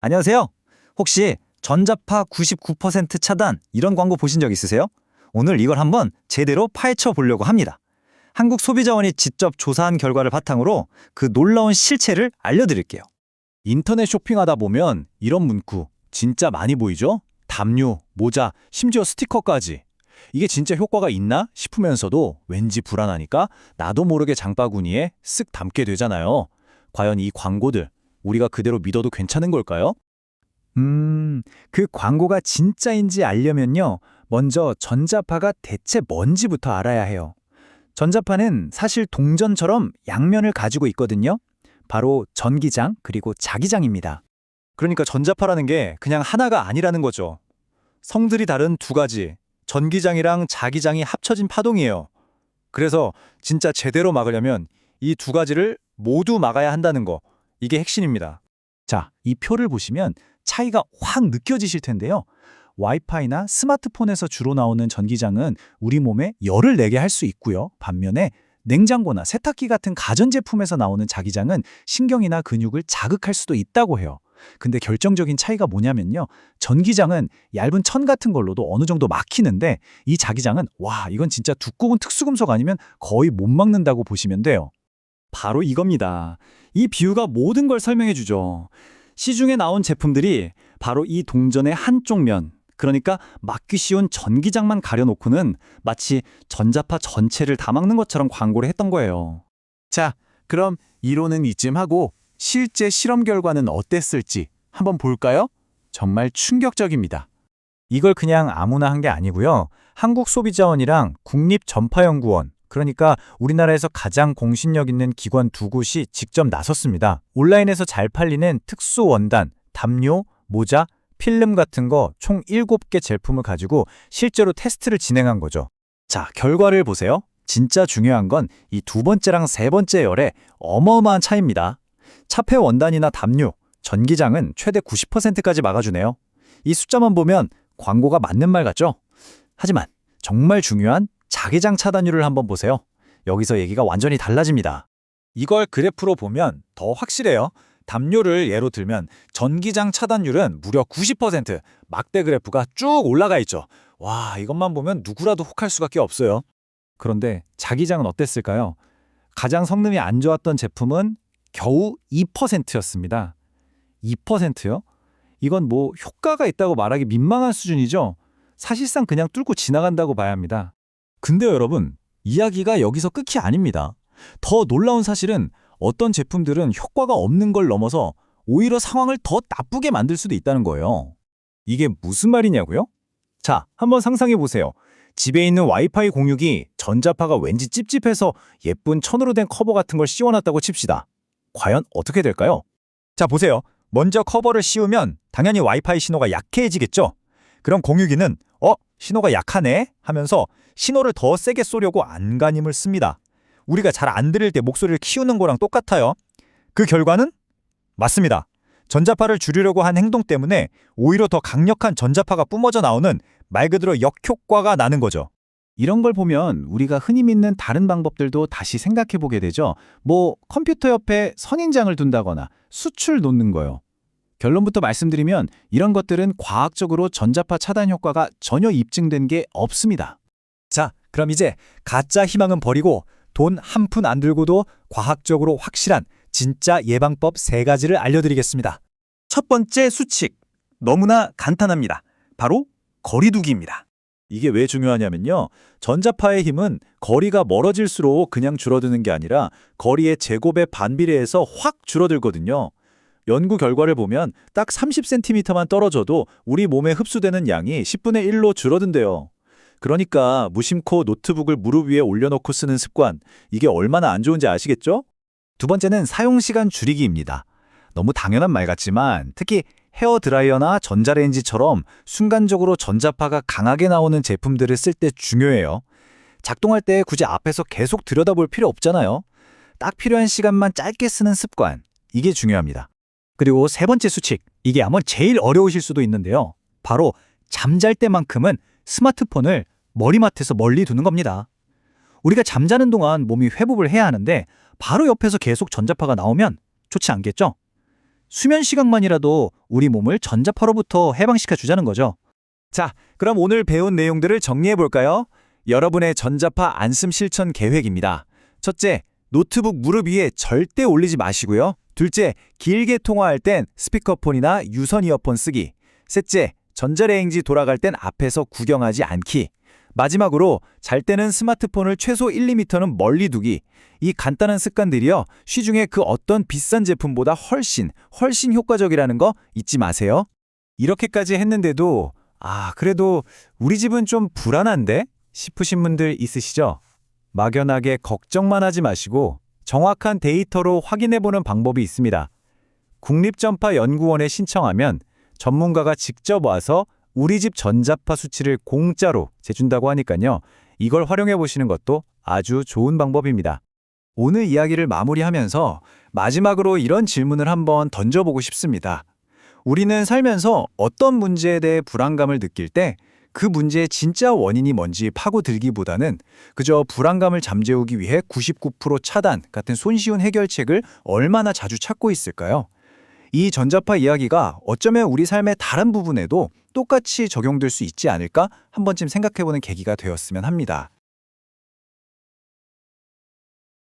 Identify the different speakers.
Speaker 1: 안녕하세요. 혹시 전자파 99% 차단 이런 광고 보신 적 있으세요? 오늘 이걸 한번 제대로 파헤쳐 보려고 합니다. 한국소비자원이 직접 조사한 결과를 바탕으로 그 놀라운 실체를 알려드릴게요.
Speaker 2: 인터넷 쇼핑하다 보면 이런 문구 진짜 많이 보이죠? 담요, 모자, 심지어 스티커까지. 이게 진짜 효과가 있나 싶으면서도 왠지 불안하니까 나도 모르게 장바구니에 쓱 담게 되잖아요. 과연 이 광고들 우리가 그대로 믿어도 괜찮은 걸까요?
Speaker 3: 그 광고가 진짜인지 알려면요. 먼저 전자파가 대체 뭔지부터 알아야 해요. 전자파는 사실 동전처럼 양면을 가지고 있거든요. 바로 전기장 그리고 자기장입니다.
Speaker 2: 그러니까 전자파라는 게 그냥 하나가 아니라는 거죠. 성들이 다른 두 가지, 전기장이랑 자기장이 합쳐진 파동이에요. 그래서 진짜 제대로 막으려면 이 두 가지를 모두 막아야 한다는 거, 이게 핵심입니다.
Speaker 3: 자, 이 표를 보시면 차이가 확 느껴지실 텐데요. 와이파이나 스마트폰에서 주로 나오는 전기장은 우리 몸에 열을 내게 할 수 있고요. 반면에 냉장고나 세탁기 같은 가전제품에서 나오는 자기장은 신경이나 근육을 자극할 수도 있다고 해요. 근데 결정적인 차이가 뭐냐면요. 전기장은 얇은 천 같은 걸로도 어느 정도 막히는데 이 자기장은 이건 진짜 두꺼운 특수금속 아니면 거의 못 막는다고 보시면 돼요.
Speaker 2: 바로 이겁니다. 이 비유가 모든 걸 설명해 주죠. 시중에 나온 제품들이 바로 이 동전의 한쪽 면, 그러니까 막기 쉬운 전기장만 가려놓고는 마치 전자파 전체를 다 막는 것처럼 광고를 했던 거예요.
Speaker 4: 자, 그럼 이론은 이쯤 하고 실제 실험 결과는 어땠을지 한번 볼까요? 정말 충격적입니다.
Speaker 3: 이걸 그냥 아무나 한 게 아니고요. 한국소비자원이랑 국립전파연구원, 그러니까 우리나라에서 가장 공신력 있는 기관 두 곳이 직접 나섰습니다. 온라인에서 잘 팔리는 특수 원단, 담요, 모자, 필름 같은 거 총 7개 제품을 가지고 실제로 테스트를 진행한 거죠. 자, 결과를 보세요. 진짜 중요한 건 이 두 번째랑 세 번째 열의 어마어마한 차이입니다. 차폐 원단이나 담요, 전기장은 최대 90%까지 막아주네요. 이 숫자만 보면 광고가 맞는 말 같죠? 하지만 정말 중요한 자기장 차단율을 한번 보세요. 여기서 얘기가 완전히 달라집니다.
Speaker 1: 이걸 그래프로 보면 더 확실해요. 담요를 예로 들면 전기장 차단율은 무려 90%, 막대 그래프가 쭉 올라가 있죠. 와, 이것만 보면 누구라도 혹할 수밖에 없어요.
Speaker 3: 그런데 자기장은 어땠을까요? 가장 성능이 안 좋았던 제품은 겨우 2%였습니다. 2%요? 이건 뭐 효과가 있다고 말하기 민망한 수준이죠. 사실상 그냥 뚫고 지나간다고 봐야 합니다.
Speaker 2: 근데요, 여러분, 이야기가 여기서 끝이 아닙니다. 더 놀라운 사실은 어떤 제품들은 효과가 없는 걸 넘어서 오히려 상황을 더 나쁘게 만들 수도 있다는 거예요.
Speaker 3: 이게 무슨 말이냐고요? 자, 한번 상상해 보세요. 집에 있는 와이파이 공유기 전자파가 왠지 찝찝해서 예쁜 천으로 된 커버 같은 걸 씌워놨다고 칩시다. 과연 어떻게 될까요?
Speaker 1: 자, 보세요. 먼저 커버를 씌우면 당연히 와이파이 신호가 약해지겠죠? 그럼 공유기는 신호가 약하네 하면서 신호를 더 세게 쏘려고 안간힘을 씁니다. 우리가 잘 안 들릴 때 목소리를 키우는 거랑 똑같아요. 그 결과는? 맞습니다. 전자파를 줄이려고 한 행동 때문에 오히려 더 강력한 전자파가 뿜어져 나오는 말 그대로 역효과가 나는 거죠.
Speaker 3: 이런 걸 보면 우리가 흔히 믿는 다른 방법들도 다시 생각해 보게 되죠. 컴퓨터 옆에 선인장을 둔다거나 수출 놓는 거요. 결론부터 말씀드리면 이런 것들은 과학적으로 전자파 차단 효과가 전혀 입증된 게 없습니다.
Speaker 1: 자, 그럼 이제 가짜 희망은 버리고 돈 한 푼 안 들고도 과학적으로 확실한 진짜 예방법 3가지를 알려드리겠습니다. 첫 번째 수칙, 너무나 간단합니다. 바로 거리두기입니다. 이게 왜 중요하냐면요. 전자파의 힘은 거리가 멀어질수록 그냥 줄어드는 게 아니라 거리의 제곱에 반비례해서 확 줄어들거든요. 연구 결과를 보면 딱 30cm만 떨어져도 우리 몸에 흡수되는 양이 10분의 1로 줄어든대요. 그러니까 무심코 노트북을 무릎 위에 올려놓고 쓰는 습관, 이게 얼마나 안 좋은지 아시겠죠? 두 번째는 사용시간 줄이기입니다. 너무 당연한 말 같지만 특히 헤어드라이어나 전자레인지처럼 순간적으로 전자파가 강하게 나오는 제품들을 쓸 때 중요해요. 작동할 때 굳이 앞에서 계속 들여다볼 필요 없잖아요. 딱 필요한 시간만 짧게 쓰는 습관, 이게 중요합니다. 그리고 세 번째 수칙, 이게 아마 제일 어려우실 수도 있는데요. 바로 잠잘 때만큼은 스마트폰을 머리맡에서 멀리 두는 겁니다. 우리가 잠자는 동안 몸이 회복을 해야 하는데 바로 옆에서 계속 전자파가 나오면 좋지 않겠죠?
Speaker 3: 수면 시간만이라도 우리 몸을 전자파로부터 해방시켜 주자는 거죠.
Speaker 1: 자, 그럼 오늘 배운 내용들을 정리해 볼까요? 여러분의 전자파 안심 실천 계획입니다. 첫째, 노트북 무릎 위에 절대 올리지 마시고요. 둘째, 길게 통화할 땐 스피커폰이나 유선 이어폰 쓰기. 셋째, 전자레인지 돌아갈 땐 앞에서 구경하지 않기. 마지막으로 잘 때는 스마트폰을 최소 1, 2m는 멀리 두기. 이 간단한 습관들이요, 시중에 그 어떤 비싼 제품보다 훨씬 효과적이라는 거 잊지 마세요.
Speaker 3: 이렇게까지 했는데도 그래도 우리 집은 좀 불안한데? 싶으신 분들 있으시죠? 막연하게 걱정만 하지 마시고 정확한 데이터로 확인해보는 방법이 있습니다. 국립전파연구원에 신청하면 전문가가 직접 와서 우리 집 전자파 수치를 공짜로 재준다고 하니까요. 이걸 활용해 보시는 것도 아주 좋은 방법입니다.
Speaker 1: 오늘 이야기를 마무리하면서 마지막으로 이런 질문을 한번 던져보고 싶습니다. 우리는 살면서 어떤 문제에 대해 불안감을 느낄 때 그 문제의 진짜 원인이 뭔지 파고들기보다는 그저 불안감을 잠재우기 위해 99% 차단 같은 손쉬운 해결책을 얼마나 자주 찾고 있을까요? 이 전자파 이야기가 어쩌면 우리 삶의 다른 부분에도 똑같이 적용될 수 있지 않을까 한 번쯤 생각해보는 계기가 되었으면 합니다.